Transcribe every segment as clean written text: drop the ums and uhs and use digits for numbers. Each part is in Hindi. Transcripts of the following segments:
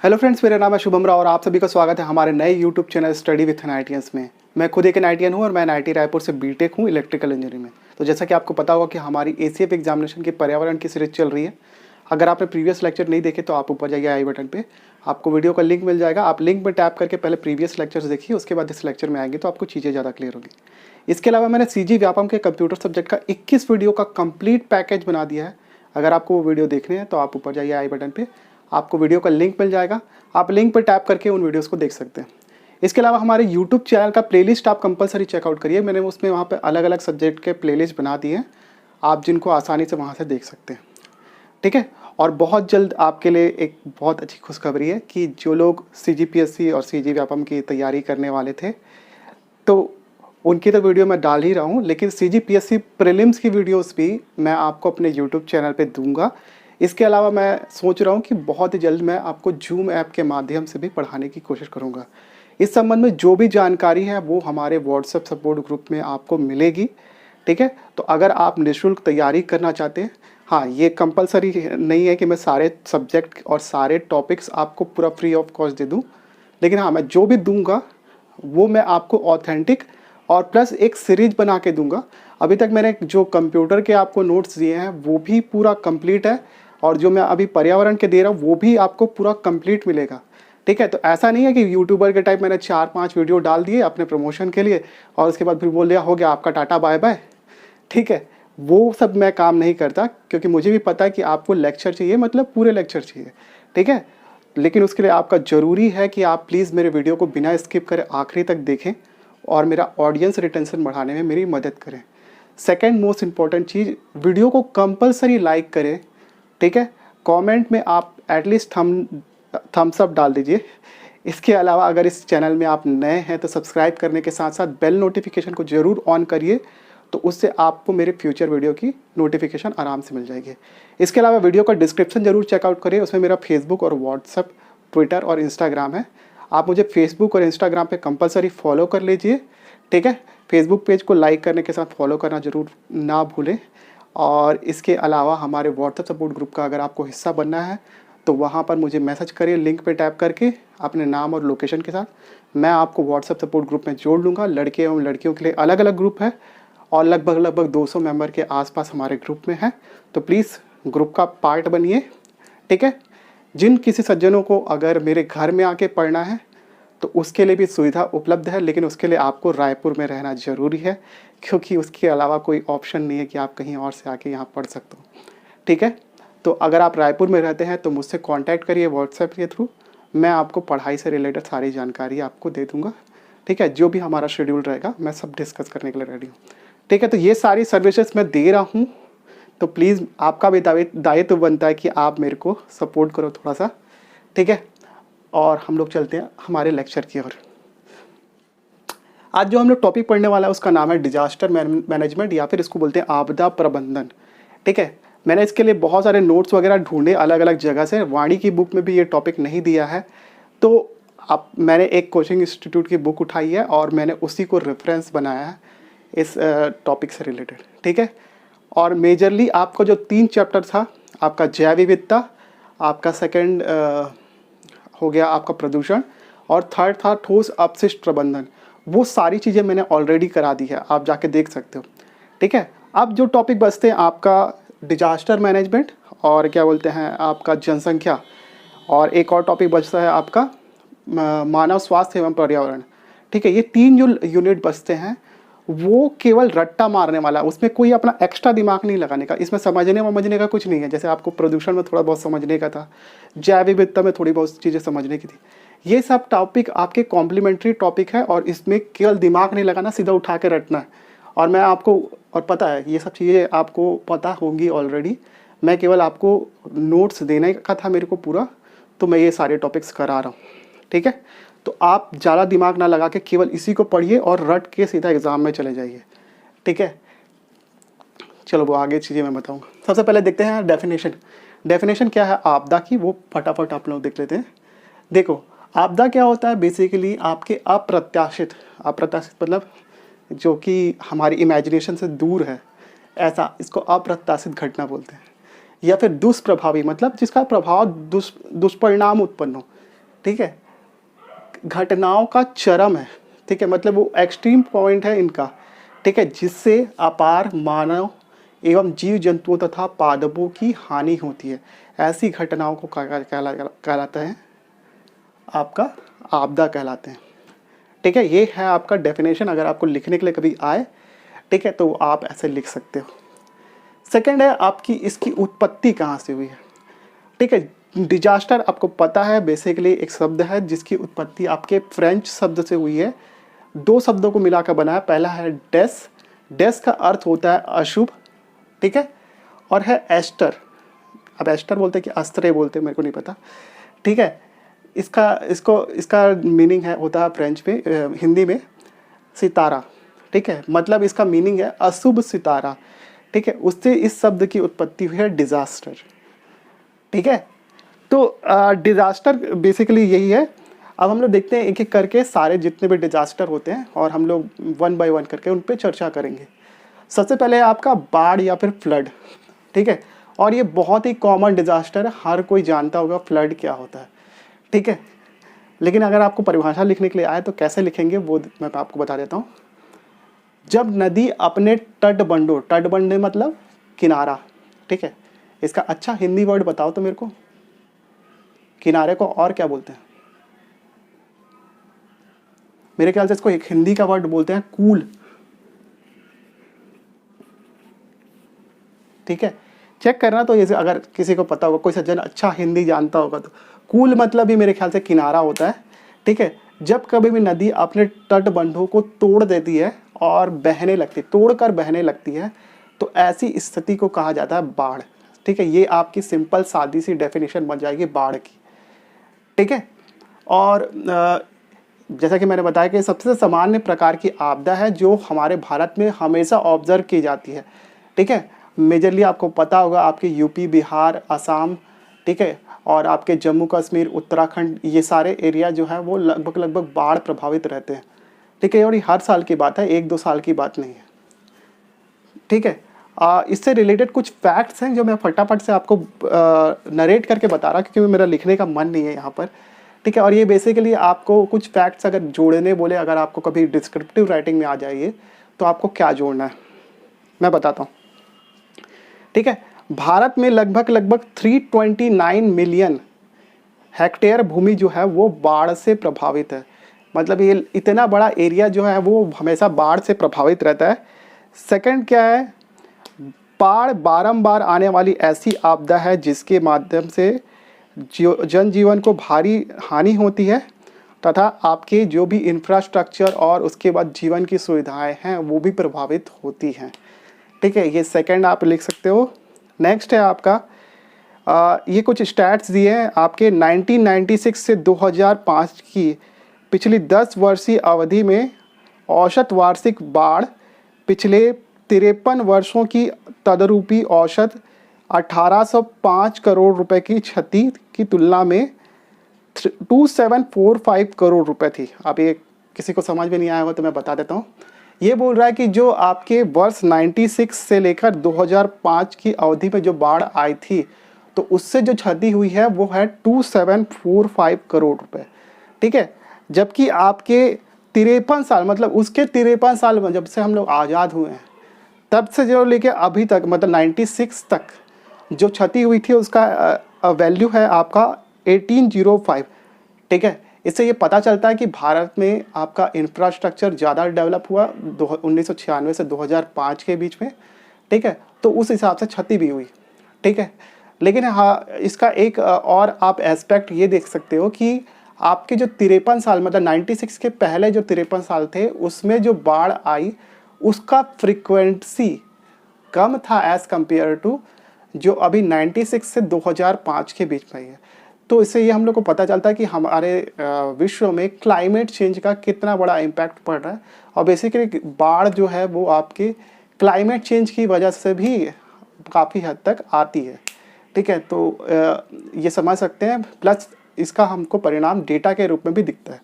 हेलो फ्रेंड्स, मेरा नाम है शुभम राव और आप सभी का स्वागत है हमारे नए यूट्यूब चैनल स्टडी विथ एनआईटीएंस में। मैं खुद एक एनआईटीएन हूँ और मैं एनआईटी रायपुर से बीटेक हूँ इलेक्ट्रिकल इंजीनियरिंग में। तो जैसा कि आपको पता होगा कि हमारी एसीएफ एग्जामिनेशन की पर्यावरण की सीरीज चल रही है। अगर आपने प्रीवियस लेक्चर नहीं देखे तो आप ऊपर जाइए आई बटन पे, आपको वीडियो का लिंक मिल जाएगा। आप लिंक में टैप करके पहले प्रीवियस लेक्चर्स देखिए, उसके बाद इस लेक्चर में आएंगे तो आपको चीज़ें ज़्यादा क्लियर होगी। इसके अलावा मैंने सीजी व्यापम के कंप्यूटर सब्जेक्ट का 21 वीडियो का कंप्लीट पैकेज बना दिया है। अगर आपको वो वीडियो देखने हैं तो आप ऊपर जाइए आई बटन पे, आपको वीडियो का लिंक मिल जाएगा। आप लिंक पर टैप करके उन वीडियोस को देख सकते हैं। इसके अलावा हमारे यूट्यूब चैनल का प्लेलिस्ट आप कंपलसरी चेकआउट करिए। मैंने उसमें वहाँ पे अलग अलग सब्जेक्ट के प्लेलिस्ट बना दिए हैं, आप जिनको आसानी से वहाँ से देख सकते हैं। ठीक है। और बहुत जल्द आपके लिए एक बहुत अच्छी खुशखबरी है कि जो लोग सीजीपीएससी और सीजी व्यापम की तैयारी करने वाले थे तो उनकी तो वीडियो मैं डाल ही रहा हूँ, लेकिन सीजीपीएससी प्रीलिम्स की वीडियोस भी मैं आपको अपने यूट्यूब चैनल पे दूंगा। इसके अलावा मैं सोच रहा हूँ कि बहुत ही जल्द मैं आपको जूम ऐप के माध्यम से भी पढ़ाने की कोशिश करूँगा। इस संबंध में जो भी जानकारी है वो हमारे व्हाट्सएप सपोर्ट ग्रुप में आपको मिलेगी। ठीक है। तो अगर आप निःशुल्क तैयारी करना चाहते हैं, हाँ, ये कंपलसरी नहीं है कि मैं सारे सब्जेक्ट और सारे टॉपिक्स आपको पूरा फ्री ऑफ कॉस्ट दे दूँ, लेकिन हाँ, मैं जो भी दूंगा वो मैं आपको ऑथेंटिक और प्लस एक सीरीज बना के दूंगा। अभी तक मैंने जो कंप्यूटर के आपको नोट्स दिए हैं वो भी पूरा कंप्लीट है, और जो मैं अभी पर्यावरण के दे रहा हूँ वो भी आपको पूरा कंप्लीट मिलेगा। ठीक है। तो ऐसा नहीं है कि यूट्यूबर के टाइप मैंने 4-5 वीडियो डाल दिए अपने प्रमोशन के लिए और उसके बाद फिर बोल दिया हो गया आपका टाटा बाय बाय। ठीक है। वो सब मैं काम नहीं करता, क्योंकि मुझे भी पता है कि आपको लेक्चर चाहिए, मतलब पूरे लेक्चर चाहिए। ठीक है। लेकिन उसके लिए आपका ज़रूरी है कि आप प्लीज़ मेरे वीडियो को बिना स्किप करे आखिरी तक देखें और मेरा ऑडियंस रिटेंशन बढ़ाने में मेरी मदद करें। सेकेंड मोस्ट इम्पॉर्टेंट चीज़, वीडियो को कंपलसरी लाइक करें। ठीक है। कमेंट में आप एटलीस्ट थम्स अप डाल दीजिए। इसके अलावा अगर इस चैनल में आप नए हैं तो सब्सक्राइब करने के साथ साथ बेल नोटिफिकेशन को ज़रूर ऑन करिए, तो उससे आपको मेरे फ्यूचर वीडियो की नोटिफिकेशन आराम से मिल जाएगी। इसके अलावा वीडियो का डिस्क्रिप्शन जरूर चेकआउट करिए, उसमें मेरा फेसबुक और व्हाट्सअप, ट्विटर और इंस्टाग्राम है। आप मुझे फेसबुक और इंस्टाग्राम पे कंपलसरी फॉलो कर लीजिए। ठीक है। फेसबुक पेज को लाइक करने के साथ फॉलो करना ज़रूर ना भूलें। और इसके अलावा हमारे व्हाट्सएप सपोर्ट ग्रुप का अगर आपको हिस्सा बनना है तो वहाँ पर मुझे मैसेज करिए लिंक पे टैप करके अपने नाम और लोकेशन के साथ। मैं आपको व्हाट्सएप सपोर्ट ग्रुप में जोड़ लूँगा। लड़के एवं लड़कियों के लिए अलग अलग ग्रुप है और लगभग 200 मेंबर के आसपास हमारे ग्रुप में है। तो प्लीज़ ग्रुप का पार्ट बनिए। ठीक है। जिन किसी सज्जनों को अगर मेरे घर में आके पढ़ना है तो उसके लिए भी सुविधा उपलब्ध है, लेकिन उसके लिए आपको रायपुर में रहना ज़रूरी है, क्योंकि उसके अलावा कोई ऑप्शन नहीं है कि आप कहीं और से आके यहाँ पढ़ सकते हो। ठीक है। तो अगर आप रायपुर में रहते हैं तो मुझसे कांटेक्ट करिए व्हाट्सएप के थ्रू। मैं आपको पढ़ाई से रिलेटेड सारी जानकारी आपको दे दूँगा। ठीक है। जो भी हमारा शेड्यूल रहेगा मैं सब डिस्कस करने के लिए रेडी हूँ। ठीक है। तो ये सारी सर्विसेज मैं दे रहा हूँ, तो प्लीज़ आपका भी दायित्व बनता है कि आप मेरे को सपोर्ट करो थोड़ा सा। ठीक है। और हम लोग चलते हैं हमारे लेक्चर की ओर। आज जो हम लोग टॉपिक पढ़ने वाला है उसका नाम है डिजास्टर मैनेजमेंट, या फिर इसको बोलते हैं आपदा प्रबंधन। ठीक है। मैंने इसके लिए बहुत सारे नोट्स वगैरह ढूंढे अलग अलग जगह से। वाणी की बुक में भी ये टॉपिक नहीं दिया है, तो अब मैंने एक कोचिंग इंस्टीट्यूट की बुक उठाई है और मैंने उसी को रेफरेंस बनाया है इस टॉपिक से रिलेटेड। ठीक है। और मेजरली आपका जो 3 चैप्टर था, आपका जैव विविधता, आपका सेकेंड हो गया आपका प्रदूषण, और थर्ड था ठोस अपशिष्ट प्रबंधन। वो सारी चीज़ें मैंने ऑलरेडी करा दी है, आप जाके देख सकते हो। ठीक है। अब जो टॉपिक बचते हैं आपका डिजास्टर मैनेजमेंट और क्या बोलते हैं आपका जनसंख्या, और एक और टॉपिक बचता है आपका मानव स्वास्थ्य एवं पर्यावरण। ठीक है। ये 3 जो यूनिट बचते हैं वो केवल रट्टा मारने वाला, उसमें कोई अपना एक्स्ट्रा दिमाग नहीं लगाने का। इसमें समझने का कुछ नहीं है। जैसे आपको प्रदूषण में थोड़ा बहुत समझने का था, जैव विविधता में थोड़ी बहुत चीज़ें समझने की थी, ये सब टॉपिक आपके कॉम्प्लीमेंट्री टॉपिक है और इसमें केवल दिमाग नहीं लगाना, सीधा उठा के रटना है। और मैं आपको, और पता है ये सब चीज़ें आपको पता होंगी ऑलरेडी, मैं केवल आपको नोट्स देने का था मेरे को पूरा, तो मैं ये सारे टॉपिक्स करा रहा हूँ। ठीक है। तो आप ज़्यादा दिमाग ना लगा के केवल इसी को पढ़िए और रट के सीधा एग्ज़ाम में चले जाइए। ठीक है। चलो वो आगे चीज़ें मैं बताऊँगा। सबसे पहले देखते हैं डेफिनेशन क्या है आपदा की, वो फटाफट आप लोग देख लेते हैं। देखो, आपदा क्या होता है, बेसिकली आपके अप्रत्याशित मतलब जो कि हमारी इमेजिनेशन से दूर है, ऐसा, इसको अप्रत्याशित घटना बोलते हैं। या फिर दुष्प्रभावी, मतलब जिसका प्रभाव दुष्परिणाम उत्पन्न हो। ठीक है, घटनाओं का चरम है, ठीक है, मतलब वो एक्सट्रीम पॉइंट है इनका, ठीक है, जिससे अपार मानव एवं जीव जंतुओं तथा पादपों की हानि होती है। ऐसी घटनाओं को कहलाता है आपका आपदा कहलाते हैं। ठीक है, ये है आपका डेफिनेशन, अगर आपको लिखने के लिए कभी आए, ठीक है, तो आप ऐसे लिख सकते हो। सेकंड है आपकी इसकी उत्पत्ति कहाँ से हुई है। ठीक है, डिजास्टर आपको पता है बेसिकली एक शब्द है जिसकी उत्पत्ति आपके फ्रेंच शब्द से हुई है। दो शब्दों को मिलाकर बना है, पहला है डेस, डेस का अर्थ होता है अशुभ, ठीक है, और है एस्टर, अब एस्टर बोलते हैं कि अस्त्रे बोलते हैं, मेरे को नहीं पता, ठीक है। इसका मीनिंग है होता है फ्रेंच में, हिंदी में सितारा, ठीक है, मतलब इसका मीनिंग है अशुभ सितारा, ठीक है, उससे इस शब्द की उत्पत्ति हुई है डिजास्टर, ठीक है। तो डिजास्टर बेसिकली यही है। अब हम लोग देखते हैं एक एक करके सारे जितने भी डिजास्टर होते हैं और हम लोग वन बाय वन करके उन पे चर्चा करेंगे। सबसे पहले आपका बाढ़ या फिर फ्लड, ठीक है, और ये बहुत ही कॉमन डिजास्टर है, हर कोई जानता होगा फ्लड क्या होता है, ठीक है। लेकिन अगर आपको परिभाषा लिखने के लिए आए तो कैसे लिखेंगे वो मैं आपको बता देता हूँ। जब नदी अपने तटबंधों, तटबंध मतलब किनारा, ठीक है, इसका अच्छा हिंदी वर्ड बताओ तो मेरे को, किनारे को और क्या बोलते हैं? मेरे ख्याल से इसको एक हिंदी का वर्ड बोलते हैं कूल, ठीक है, चेक करना। तो ये अगर किसी को पता होगा, कोई सज्जन अच्छा हिंदी जानता होगा तो कूल मतलब भी मेरे ख्याल से किनारा होता है, ठीक है। जब कभी भी नदी अपने तटबंधों को तोड़ देती है और बहने लगती है, तोड़कर बहने लगती है, तो ऐसी स्थिति को कहा जाता है बाढ़, ठीक है। ये आपकी सिंपल सादी सी डेफिनेशन बन जाएगी बाढ़ की, ठीक है। और जैसा कि मैंने बताया कि सबसे सामान्य प्रकार की आपदा है जो हमारे भारत में हमेशा ऑब्जर्व की जाती है, ठीक है। मेजरली आपको पता होगा आपके यूपी, बिहार, असम, ठीक है, और आपके जम्मू कश्मीर, उत्तराखंड, ये सारे एरिया जो है वो लगभग बाढ़ प्रभावित रहते हैं, ठीक है। और ये हर साल की बात है, एक दो साल की बात नहीं है, ठीक है। इससे रिलेटेड कुछ फैक्ट्स हैं जो मैं फटाफट से आपको नरेट करके बता रहा क्योंकि मेरा लिखने का मन नहीं है यहाँ पर, ठीक है। और ये बेसिकली आपको कुछ फैक्ट्स अगर जोड़ने बोले, अगर आपको कभी डिस्क्रिप्टिव राइटिंग में आ जाइए तो आपको क्या जोड़ना है मैं बताता हूँ, ठीक है। भारत में लगभग 329 मिलियन हेक्टेयर भूमि जो है वो बाढ़ से प्रभावित है, मतलब ये इतना बड़ा एरिया जो है वो हमेशा बाढ़ से प्रभावित रहता है। सेकंड क्या है, बाढ़ बारंबार आने वाली ऐसी आपदा है जिसके माध्यम से जनजीवन को भारी हानि होती है तथा आपके जो भी इंफ्रास्ट्रक्चर और उसके बाद जीवन की सुविधाएं हैं वो भी प्रभावित होती हैं, ठीक है। ये सेकंड आप लिख सकते हो। नेक्स्ट है आपका ये कुछ स्टैट्स दिए हैं आपके 1996 से 2005 की पिछली 10 वर्षीय अवधि में औसत वार्षिक बाढ़ पिछले 53 वर्षों की तदरूपी औसत 1805 करोड़ रुपए की क्षति की तुलना में 2745 करोड़ रुपए थी। अब ये किसी को समझ में नहीं आया होगा तो मैं बता देता हूँ। ये बोल रहा है कि जो आपके वर्ष 96 से लेकर 2005 की अवधि में जो बाढ़ आई थी तो उससे जो क्षति हुई है वो है 2745 करोड़ रुपए, ठीक है। जबकि आपके 53 साल मतलब उसके 53 साल में जब से हम लोग आज़ाद हुए हैं तब से जो लेके अभी तक मतलब 96 तक जो क्षति हुई थी उसका वैल्यू है आपका 1805, ठीक है। इससे ये पता चलता है कि भारत में आपका इंफ्रास्ट्रक्चर ज़्यादा डेवलप हुआ 1996 से 2005 के बीच में, ठीक है। तो उस हिसाब से क्षति भी हुई, ठीक है। लेकिन हाँ, इसका एक और आप एस्पेक्ट ये देख सकते हो कि आपके जो 53 साल मतलब 96 के पहले जो 53 साल थे उसमें जो बाढ़ आई उसका फ्रीक्वेंसी कम था एज़ कम्पेयर टू जो अभी 96 से 2005 के बीच में है। तो इससे ये हम लोग को पता चलता है कि हमारे विश्व में क्लाइमेट चेंज का कितना बड़ा इम्पैक्ट पड़ रहा है और बेसिकली बाढ़ जो है वो आपके क्लाइमेट चेंज की वजह से भी काफ़ी हद तक आती है, ठीक है। तो ये समझ सकते हैं, प्लस इसका हमको परिणाम डेटा के रूप में भी दिखता है।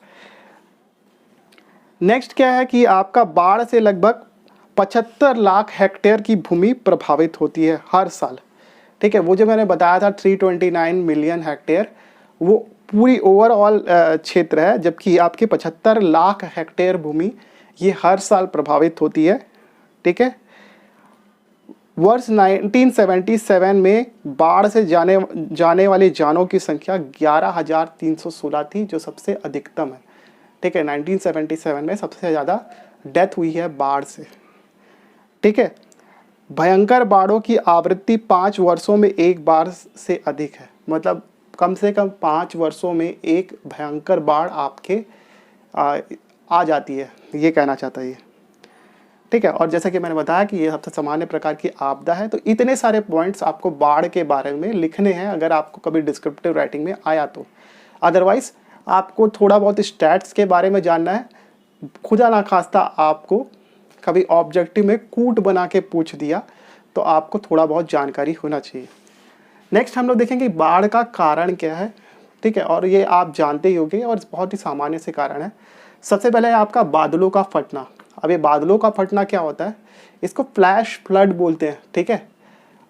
नेक्स्ट क्या है कि आपका बाढ़ से लगभग 75 लाख हेक्टेयर की भूमि प्रभावित होती है हर साल, ठीक है। वो जो मैंने बताया था 329 मिलियन हेक्टेयर वो पूरी ओवरऑल क्षेत्र है, जबकि आपके 75 लाख हेक्टेयर भूमि ये हर साल प्रभावित होती है। ठीक है, वर्ष 1977 में बाढ़ से जाने वाली जानों की संख्या 11,316 थी, जो सबसे अधिकतम है। ठीक है, 1977 में सबसे ज़्यादा डेथ हुई है बाढ़ से। ठीक है, भयंकर बाढ़ों की आवृत्ति 5 वर्षों में एक बार से अधिक है। मतलब कम से कम 5 वर्षों में एक भयंकर बाढ़ आपके आ जाती है, ये कहना चाहता है ये। ठीक है, और जैसा कि मैंने बताया कि ये सबसे सामान्य प्रकार की आपदा है। तो इतने सारे पॉइंट्स आपको बाढ़ के बारे में लिखने हैं अगर आपको कभी डिस्क्रिप्टिव राइटिंग में आया तो। अदरवाइज आपको थोड़ा बहुत स्टैट्स के बारे में जानना है, खुदा ना खास्ता आपको कभी ऑब्जेक्टिव में कूट बना के पूछ दिया तो आपको थोड़ा बहुत जानकारी होना चाहिए। नेक्स्ट हम लोग देखेंगे बाढ़ का कारण क्या है। ठीक है, और ये आप जानते ही होंगे और बहुत ही सामान्य से कारण है। सबसे पहले है आपका बादलों का फटना। अब ये बादलों का फटना क्या होता है, इसको फ्लैश फ्लड बोलते हैं। ठीक है,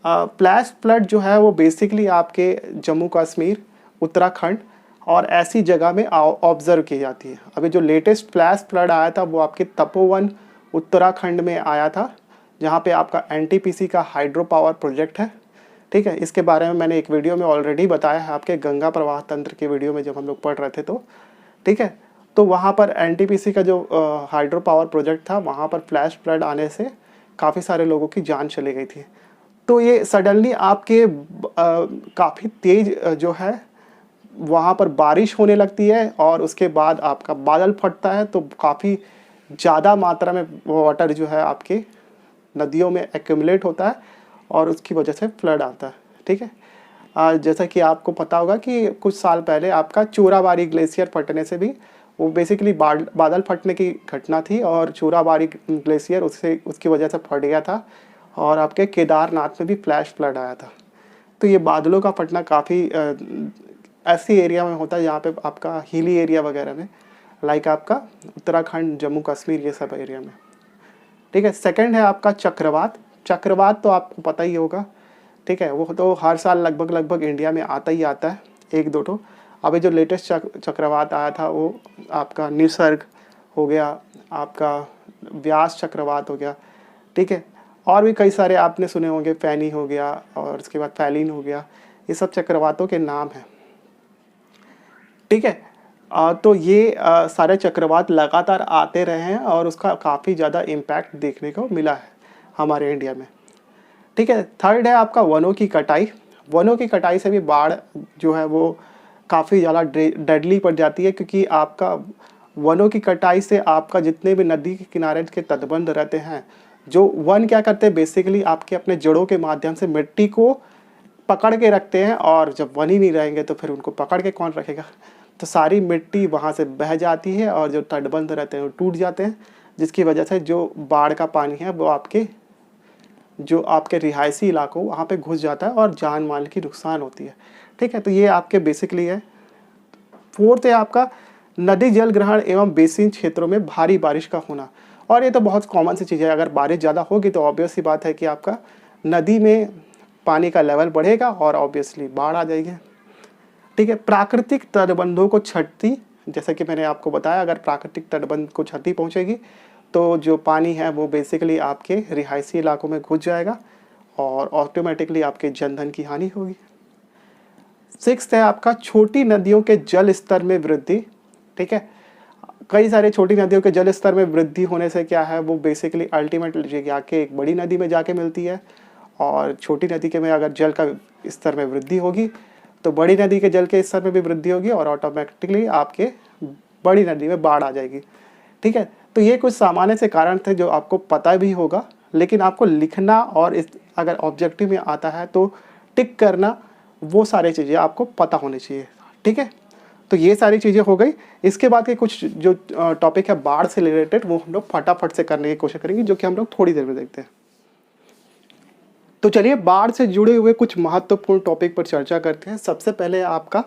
फ्लैश फ्लड जो है वो बेसिकली आपके जम्मू कश्मीर, उत्तराखंड और ऐसी जगह में ऑब्जर्व की जाती है। अभी जो लेटेस्ट फ्लैश फ्लड आया था वो आपके तपोवन उत्तराखंड में आया था, जहाँ पे आपका एनटीपीसी का हाइड्रो पावर प्रोजेक्ट है। ठीक है, इसके बारे में मैंने एक वीडियो में ऑलरेडी बताया है, आपके गंगा प्रवाह तंत्र के वीडियो में जब हम लोग पढ़ रहे थे तो। ठीक है, तो वहाँ पर एनटीपीसी का जो हाइड्रो पावर प्रोजेक्ट था, वहाँ पर फ्लैश फ्लड आने से काफ़ी सारे लोगों की जान चली गई थी। तो ये सडनली आपके काफ़ी तेज़ जो है वहाँ पर बारिश होने लगती है और उसके बाद आपका बादल फटता है, तो काफ़ी ज़्यादा मात्रा में वाटर जो है आपके नदियों में एक्यूमुलेट होता है और उसकी वजह से फ्लड आता है। ठीक है, जैसा कि आपको पता होगा कि कुछ साल पहले आपका चोराबाड़ी ग्लेशियर फटने से भी, वो बेसिकली बादल फटने की घटना थी और चोराबाड़ी ग्लेशियर उसकी वजह से फट गया था और आपके केदारनाथ में भी फ्लैश फ्लड आया था। तो ये बादलों का फटना काफ़ी ऐसी एरिया में होता है जहाँ पे आपका हिली एरिया वगैरह में, लाइक आपका उत्तराखंड, जम्मू कश्मीर, ये सब एरिया में। ठीक है, सेकंड है आपका चक्रवात। चक्रवात तो आपको पता ही होगा। ठीक है, वो तो हर साल लगभग इंडिया में आता ही आता है, एक दो तो। अभी जो लेटेस्ट चक्रवात आया था वो आपका निसर्ग हो गया, आपका व्यास चक्रवात हो गया। ठीक है, और भी कई सारे आपने सुने होंगे, फैनी हो गया और उसके बाद फैलिन हो गया, ये सब चक्रवातों के नाम हैं। ठीक है, तो ये सारे चक्रवात लगातार आते रहे हैं और उसका काफ़ी ज़्यादा इम्पैक्ट देखने को मिला है हमारे इंडिया में। ठीक है, थर्ड है आपका वनों की कटाई। वनों की कटाई से भी बाढ़ जो है वो काफ़ी ज़्यादा डेडली पड़ जाती है, क्योंकि आपका वनों की कटाई से आपका जितने भी नदी के किनारे के तटबंध रहते हैं, जो वन क्या करते हैं बेसिकली आपके अपने जड़ों के माध्यम से मिट्टी को पकड़ के रखते हैं, और जब वन ही नहीं रहेंगे तो फिर उनको पकड़ के कौन रखेगा। तो सारी मिट्टी वहाँ से बह जाती है और जो तटबंध रहते हैं वो टूट जाते हैं, जिसकी वजह से जो बाढ़ का पानी है वो आपके रिहायशी इलाकों वहाँ पे घुस जाता है और जान माल की नुकसान होती है। ठीक है, तो ये आपके बेसिकली है। फोर्थ है आपका नदी जल ग्रहण एवं बेसिन क्षेत्रों में भारी बारिश का होना। और ये तो बहुत कॉमन सी चीज़ है, अगर बारिश ज़्यादा होगी तो ऑब्वियस सी बात है कि आपका नदी में पानी का लेवल बढ़ेगा और ऑब्वियसली बाढ़ आ जाएगी। ठीक है, प्राकृतिक तटबंधों को क्षति, जैसा कि मैंने आपको बताया, अगर प्राकृतिक तटबंध को क्षति पहुंचेगी तो जो पानी है वो बेसिकली आपके रिहायशी इलाकों में घुस जाएगा और ऑटोमेटिकली आपके जनधन की हानि होगी। सिक्स्थ है आपका छोटी नदियों के जल स्तर में वृद्धि। ठीक है, कई सारे छोटी नदियों के जल स्तर में वृद्धि होने से क्या है, वो बेसिकली अल्टीमेटली जाके एक बड़ी नदी में जाके मिलती है, और छोटी नदी के में अगर जल का स्तर में वृद्धि होगी तो बड़ी नदी के जल के स्तर में भी वृद्धि होगी और ऑटोमेटिकली आपके बड़ी नदी में बाढ़ आ जाएगी। ठीक है, तो ये कुछ सामान्य से कारण थे जो आपको पता भी होगा, लेकिन आपको लिखना और अगर ऑब्जेक्टिव में आता है तो टिक करना, वो सारी चीज़ें आपको पता होनी चाहिए। ठीक है, तो ये सारी चीज़ें हो गई। इसके बाद के कुछ जो टॉपिक है बाढ़ से रिलेटेड, वो हम लोग फटाफट से करने की कोशिश करेंगे, जो कि हम लोग थोड़ी देर में देखते हैं। तो चलिए बाढ़ से जुड़े हुए कुछ महत्वपूर्ण टॉपिक पर चर्चा करते हैं। सबसे पहले आपका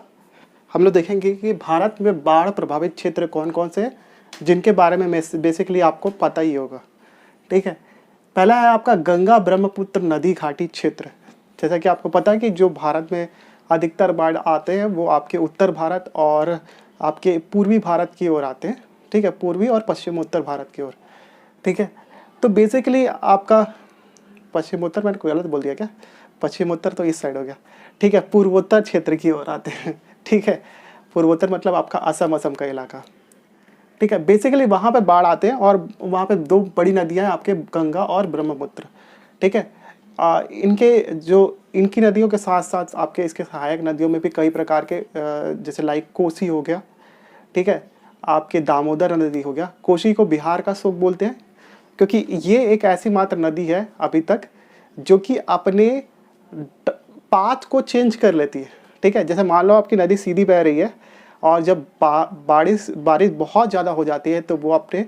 हम लोग देखेंगे कि भारत में बाढ़ प्रभावित क्षेत्र कौन कौन से हैं, जिनके बारे में बेसिकली आपको पता ही होगा। ठीक है, पहला है आपका गंगा ब्रह्मपुत्र नदी घाटी क्षेत्र। जैसा कि आपको पता है कि जो भारत में अधिकतर बाढ़ आते हैं वो आपके उत्तर भारत और आपके पूर्वी भारत की ओर आते हैं, ठीक है, पूर्वी और पश्चिम उत्तर भारत की ओर, ठीक है। तो बेसिकली आपका पश्चिम उत्तर, मैंने गलत बोल दिया क्या, पश्चिम उत्तर तो इस साइड हो गया, ठीक है, पूर्वोत्तर क्षेत्र की ओर आते हैं, ठीक है, पूर्वोत्तर मतलब आपका असम का इलाका, ठीक है। बेसिकली वहाँ पे बाढ़ आते हैं और वहाँ पे दो बड़ी नदियाँ हैं आपके, गंगा और ब्रह्मपुत्र, ठीक है। इनकी नदियों के साथ साथ आपके इसके सहायक नदियों में भी कई प्रकार के जैसे लाइक कोसी हो गया, ठीक है, आपके दामोदर नदी हो गया। कोसी को बिहार का शोक बोलते हैं क्योंकि ये एक ऐसी मात्र नदी है अभी तक जो कि अपने पाथ को चेंज कर लेती है, ठीक है। जैसे मान लो आपकी नदी सीधी बह रही है और जब बारिश बहुत ज़्यादा हो जाती है तो वो अपने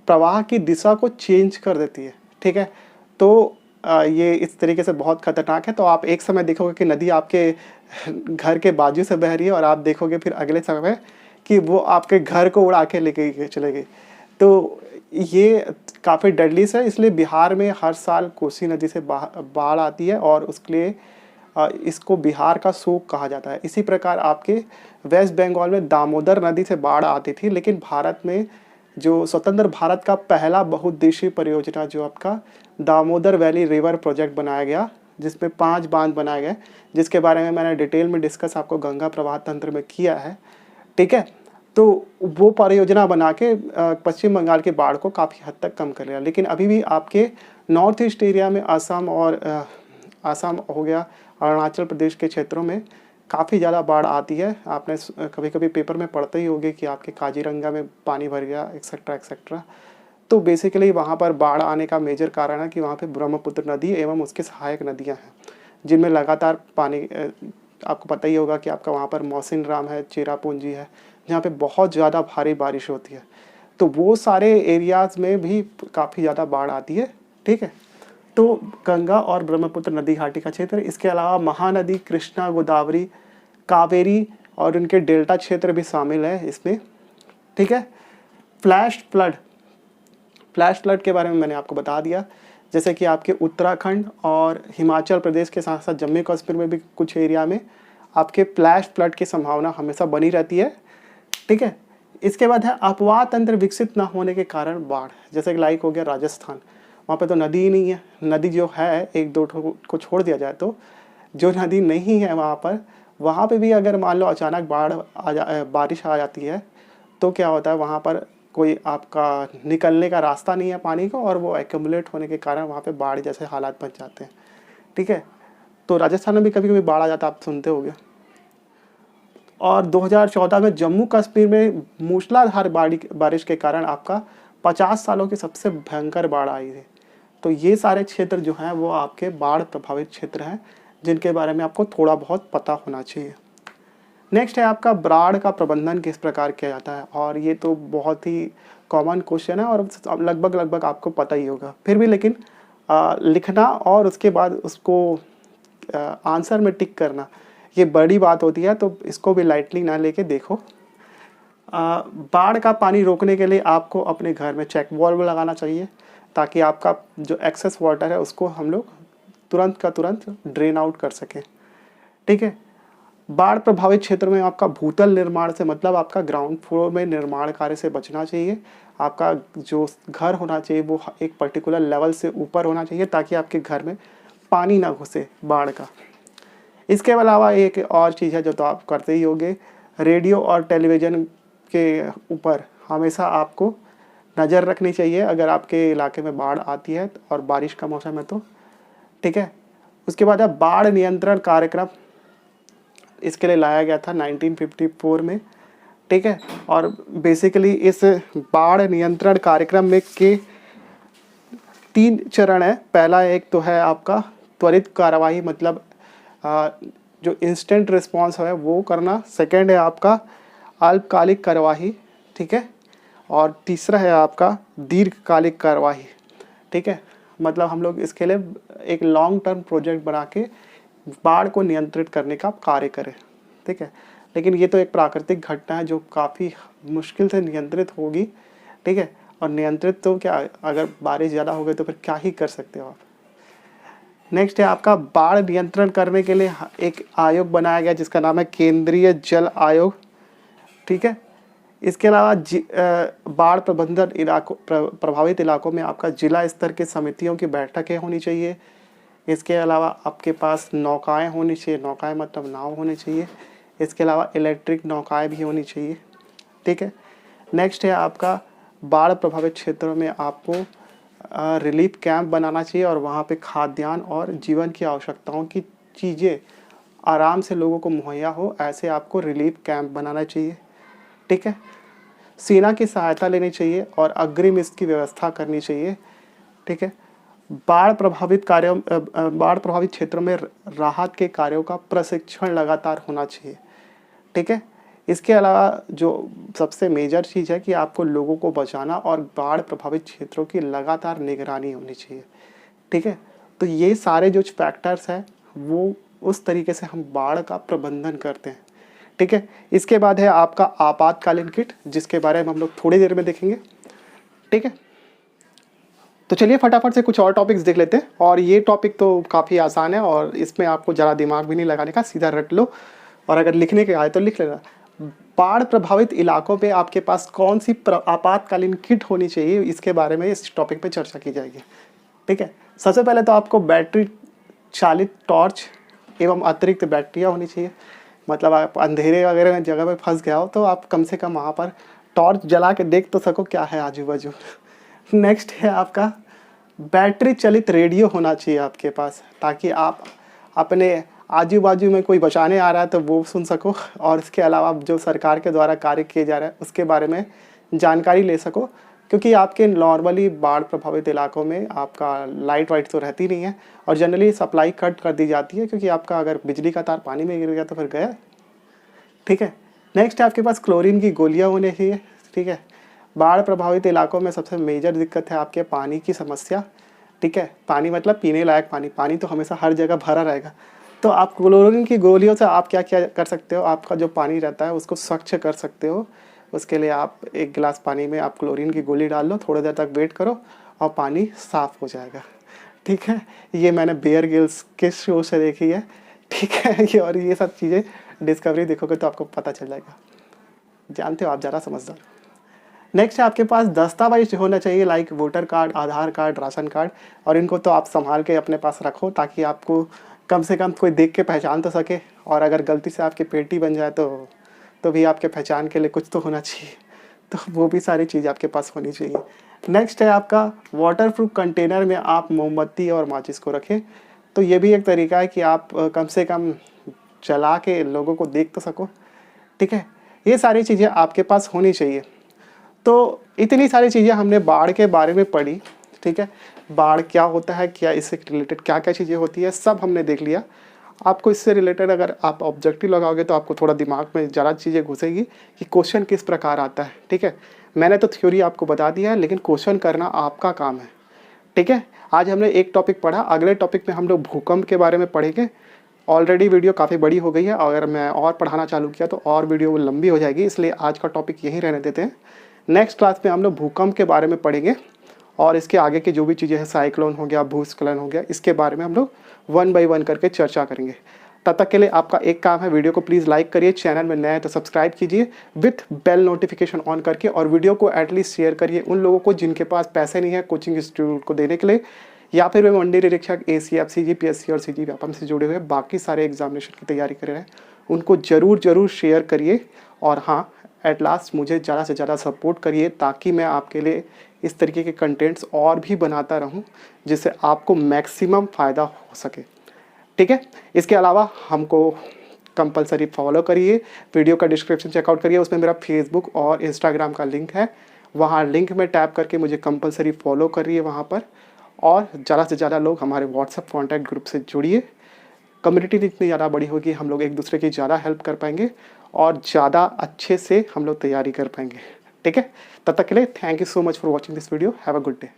प्रवाह की दिशा को चेंज कर देती है, ठीक है। तो ये इस तरीके से बहुत खतरनाक है। तो आप एक समय देखोगे कि नदी आपके घर के बाजू से बह रही है और आप देखोगे फिर अगले समय कि वो आपके घर को उड़ा के लेके चले गई। तो ये काफ़ी डेडली है, इसलिए बिहार में हर साल कोसी नदी से बाढ़ आती है और उसके लिए इसको बिहार का शोक कहा जाता है। इसी प्रकार आपके वेस्ट बंगाल में दामोदर नदी से बाढ़ आती थी, लेकिन भारत में जो स्वतंत्र भारत का पहला बहुउद्देशीय परियोजना जो आपका दामोदर वैली रिवर प्रोजेक्ट बनाया गया, जिसमें 5 बांध बनाए गए, जिसके बारे में मैंने डिटेल में डिस्कस आपको गंगा प्रवाह तंत्र में किया है, ठीक है। तो वो परियोजना बना के पश्चिम बंगाल की बाढ़ को काफ़ी हद तक कम कर लिया। लेकिन अभी भी आपके नॉर्थ ईस्ट एरिया में असम और असम हो गया, अरुणाचल प्रदेश के क्षेत्रों में काफ़ी ज़्यादा बाढ़ आती है। आपने कभी कभी पेपर में पढ़ते ही होंगे कि आपके काजीरंगा में पानी भर गया, एक्सेट्रा एक्सेट्रा। तो बेसिकली वहाँ पर बाढ़ आने का मेजर कारण है कि वहाँ पे ब्रह्मपुत्र नदी एवं उसके सहायक नदियाँ हैं जिनमें लगातार पानी, आपको पता ही होगा कि आपका वहाँ पर मौसिन राम है, चेरापूंजी है, जहाँ पे बहुत ज़्यादा भारी बारिश होती है। तो वो सारे एरियाज़ में भी काफ़ी ज़्यादा बाढ़ आती है, ठीक है। तो गंगा और ब्रह्मपुत्र नदी घाटी का क्षेत्र, इसके अलावा महानदी, कृष्णा, गोदावरी, कावेरी और उनके डेल्टा क्षेत्र भी शामिल है इसमें, ठीक है। फ्लैश फ्लड के बारे में मैंने आपको बता दिया। जैसे कि आपके उत्तराखंड और हिमाचल प्रदेश के साथ साथ जम्मू कश्मीर में भी कुछ एरिया में आपके फ्लैश फ्लड की संभावना हमेशा बनी रहती है, ठीक है। इसके बाद है अपवाह तंत्र विकसित ना होने के कारण बाढ़, जैसे कि लाइक हो गया राजस्थान, वहाँ पे तो नदी ही नहीं है। नदी जो है एक दो को छोड़ दिया जाए तो जो नदी नहीं है वहाँ पे भी अगर मान लो अचानक बारिश आ जाती है तो क्या होता है, वहाँ पर कोई आपका निकलने का रास्ता नहीं है पानी को और वो एक्यूमुलेट होने के कारण वहाँ पे बाढ़ जैसे हालात बन जाते हैं, ठीक है। तो राजस्थान में भी कभी कभी बाढ़ आ जाता है, आप सुनते होंगे। और 2014 में जम्मू कश्मीर में मूसलाधार बारिश के कारण आपका 50 सालों की सबसे भयंकर बाढ़ आई थी। तो ये सारे क्षेत्र जो हैं वो आपके बाढ़ प्रभावित क्षेत्र हैं जिनके बारे में आपको थोड़ा बहुत पता होना चाहिए। नेक्स्ट है आपका बाढ़ का प्रबंधन किस प्रकार किया जाता है, और ये तो बहुत ही कॉमन क्वेश्चन है और लगभग आपको पता ही होगा, फिर भी लेकिन लिखना और उसके बाद उसको आंसर में टिक करना ये बड़ी बात होती है, तो इसको भी लाइटली ना लेके देखो। बाढ़ का पानी रोकने के लिए आपको अपने घर में चेक वाल्व लगाना चाहिए ताकि आपका जो एक्सेस वाटर है उसको हम लोग तुरंत का तुरंत ड्रेन आउट कर सकें, ठीक है। बाढ़ प्रभावित क्षेत्र में आपका भूतल निर्माण से मतलब आपका ग्राउंड फ्लोर में निर्माण कार्य से बचना चाहिए। आपका जो घर होना चाहिए वो एक पर्टिकुलर लेवल से ऊपर होना चाहिए ताकि आपके घर में पानी ना घुसे बाढ़ का। इसके अलावा एक और चीज़ है जो तो आप करते ही होंगे, रेडियो और टेलीविज़न के ऊपर हमेशा आपको नज़र रखनी चाहिए अगर आपके इलाके में बाढ़ आती है और बारिश का मौसम है तो, ठीक है। उसके बाद है बाढ़ नियंत्रण कार्यक्रम, इसके लिए लाया गया था 1954 में, ठीक है। और बेसिकली इस बाढ़ नियंत्रण कार्यक्रम में के 3 चरण है। पहला एक तो है आपका त्वरित कार्यवाही, मतलब जो इंस्टेंट रिस्पांस है वो करना। सेकंड है आपका अल्पकालिक कार्यवाही, ठीक है। और तीसरा है आपका दीर्घकालिक कार्यवाही, ठीक है। मतलब हम लोग इसके लिए एक लॉन्ग टर्म प्रोजेक्ट बना के बाढ़ को नियंत्रित करने का कार्य करें, ठीक है। लेकिन ये तो एक प्राकृतिक घटना है जो काफ़ी मुश्किल से नियंत्रित होगी, ठीक है। और नियंत्रित तो क्या, अगर बारिश ज़्यादा हो गई तो फिर क्या ही कर सकते हो आप। नेक्स्ट है आपका बाढ़ नियंत्रण करने के लिए एक आयोग बनाया गया जिसका नाम है केंद्रीय जल आयोग, ठीक है। इसके अलावा बाढ़ प्रबंधन प्रभावित इलाकों में आपका जिला स्तर के समितियों की बैठकें होनी चाहिए। इसके अलावा आपके पास नौकाएं होनी चाहिए, नौकाएं मतलब नाव होनी चाहिए। इसके अलावा इलेक्ट्रिक नौकाएं भी होनी चाहिए, ठीक है। नेक्स्ट है आपका बाढ़ प्रभावित क्षेत्रों में आपको रिलीफ कैंप बनाना चाहिए और वहाँ पे खाद्यान्न और जीवन की आवश्यकताओं की चीज़ें आराम से लोगों को मुहैया हो, ऐसे आपको रिलीफ कैंप बनाना चाहिए, ठीक है। सेना की सहायता लेनी चाहिए और अग्रिम इसकी व्यवस्था करनी चाहिए, ठीक है। बाढ़ प्रभावित क्षेत्रों में राहत के कार्यों का प्रशिक्षण लगातार होना चाहिए, ठीक है। इसके अलावा जो सबसे मेजर चीज़ है कि आपको लोगों को बचाना और बाढ़ प्रभावित क्षेत्रों की लगातार निगरानी होनी चाहिए, ठीक है। तो ये सारे जो फैक्टर्स हैं वो उस तरीके से हम बाढ़ का प्रबंधन करते हैं, ठीक है। इसके बाद है आपका आपातकालीन किट, जिसके बारे में हम लोग थोड़ी देर में देखेंगे, ठीक है। तो चलिए फटाफट से कुछ और टॉपिक्स देख लेते हैं। और ये टॉपिक तो काफ़ी आसान है और इसमें आपको ज़रा दिमाग भी नहीं लगाने का, सीधा रट लो और अगर लिखने के आए तो लिख लेना। बाढ़ प्रभावित इलाकों पे आपके पास कौन सी आपातकालीन किट होनी चाहिए, इसके बारे में इस टॉपिक पे चर्चा की जाएगी, ठीक है। सबसे पहले तो आपको बैटरी चालित टॉर्च एवं अतिरिक्त बैटरियाँ होनी चाहिए। मतलब आप अंधेरे वगैरह जगह पे फंस गया हो तो आप कम से कम वहाँ पर टॉर्च जला के देख तो सको क्या है आजू बाजू। नेक्स्ट है आपका बैटरी चलित रेडियो होना चाहिए आपके पास, ताकि आप अपने आजू बाजू में कोई बचाने आ रहा है तो वो सुन सको और इसके अलावा जो सरकार के द्वारा कार्य किए जा रहे हैं उसके बारे में जानकारी ले सको। क्योंकि आपके नॉर्मली बाढ़ प्रभावित इलाकों में आपका लाइट वाइट तो रहती नहीं है और जनरली सप्लाई कट कर दी जाती है, क्योंकि आपका अगर बिजली का तार पानी में गिर गया तो फिर गया, ठीक है। नेक्स्ट है आपके पास क्लोरीन की गोलियाँ होनी चाहिए, ठीक है। बाढ़ प्रभावित इलाकों में सबसे मेजर दिक्कत है आपके पानी की समस्या, ठीक है। पानी मतलब पीने लायक पानी, पानी तो हमेशा हर जगह भरा रहेगा। तो आप क्लोरीन की गोलियों से आप क्या क्या कर सकते हो, आपका जो पानी रहता है उसको स्वच्छ कर सकते हो। उसके लिए आप एक गिलास पानी में आप क्लोरीन की गोली डाल लो, थोड़ी देर तक वेट करो और पानी साफ़ हो जाएगा, ठीक है। ये मैंने बेयर ग्रिल्स के शो से देखी है, ठीक है। ये और ये सब चीज़ें डिस्कवरी देखोगे तो आपको पता चल जाएगा, जानते हो आप ज़्यादा समझदार। नेक्स्ट है आपके पास दस्तावेज होना चाहिए, लाइक वोटर कार्ड, आधार कार्ड, राशन कार्ड, और इनको तो आप संभाल के अपने पास रखो ताकि आपको कम से कम कोई देख के पहचान तो सके। और अगर गलती से आपकी पेटी बन जाए तो भी आपके पहचान के लिए कुछ तो होना चाहिए, तो वो भी सारी चीज़ आपके पास होनी चाहिए। नेक्स्ट है आपका वाटरप्रूफ कंटेनर में आप मोमबत्ती और माचिस को रखें। तो ये भी एक तरीका है कि आप कम से कम जला के लोगों को देख तो सको, ठीक है। ये सारी चीज़ें आपके पास होनी चाहिए। तो इतनी सारी चीज़ें हमने बाढ़ के बारे में पढ़ी, ठीक है। बाढ़ क्या होता है, क्या इससे रिलेटेड क्या क्या चीज़ें होती है, सब हमने देख लिया। आपको इससे रिलेटेड अगर आप ऑब्जेक्टिव लगाओगे तो आपको थोड़ा दिमाग में ज़्यादा चीज़ें घुसेगी कि क्वेश्चन किस प्रकार आता है, ठीक है। मैंने तो थ्योरी आपको बता दिया है, लेकिन क्वेश्चन करना आपका काम है, ठीक है। आज हमने एक टॉपिक पढ़ा, अगले टॉपिक में हम लोग भूकंप के बारे में पढ़ेंगे। ऑलरेडी वीडियो काफ़ी बड़ी हो गई है, अगर मैं और पढ़ाना चालू किया तो और वीडियो लंबी हो जाएगी, इसलिए आज का टॉपिक यहीं रहने देते हैं। नेक्स्ट क्लास में हम लोग भूकंप के बारे में पढ़ेंगे और इसके आगे की जो भी चीज़ें हैं, साइक्लोन हो गया, भूस्खलन हो गया, इसके बारे में हम लोग 1 बाय 1 करके चर्चा करेंगे। तब तक के लिए आपका एक काम है, वीडियो को प्लीज़ लाइक करिए, चैनल में नए हैं तो सब्सक्राइब कीजिए विथ बेल नोटिफिकेशन ऑन करके, और वीडियो को एटलीस्ट शेयर करिए उन लोगों को जिनके पास पैसे नहीं है कोचिंग इंस्टीट्यूट को देने के लिए, या फिर वे मंडी निरीक्षक, ACF, CGPSC और CGWAPM से जुड़े हुए बाकी सारे एग्जामिनेशन की तैयारी कर रहे हैं, उनको ज़रूर शेयर करिए। और हाँ, एट लास्ट मुझे ज़्यादा से ज़्यादा सपोर्ट करिए ताकि मैं आपके लिए इस तरीके के कंटेंट्स और भी बनाता रहूं जिससे आपको मैक्सिमम फ़ायदा हो सके, ठीक है। इसके अलावा हमको कंपलसरी फॉलो करिए, वीडियो का डिस्क्रिप्शन चेकआउट करिए, उसमें मेरा फेसबुक और इंस्टाग्राम का लिंक है, वहाँ लिंक में टैप करके मुझे कंपलसरी फॉलो करिए वहाँ पर। और ज़्यादा से ज़्यादा लोग हमारे व्हाट्सएप कॉन्टैक्ट ग्रुप से जुड़िए। कम्युनिटी जितनी ज़्यादा बड़ी होगी हम लोग एक दूसरे की ज़्यादा हेल्प कर पाएंगे और ज़्यादा अच्छे से हम लोग तैयारी कर पाएंगे, ठीक है। तब तक के लिए thank you so much for watching this video. Have a good day.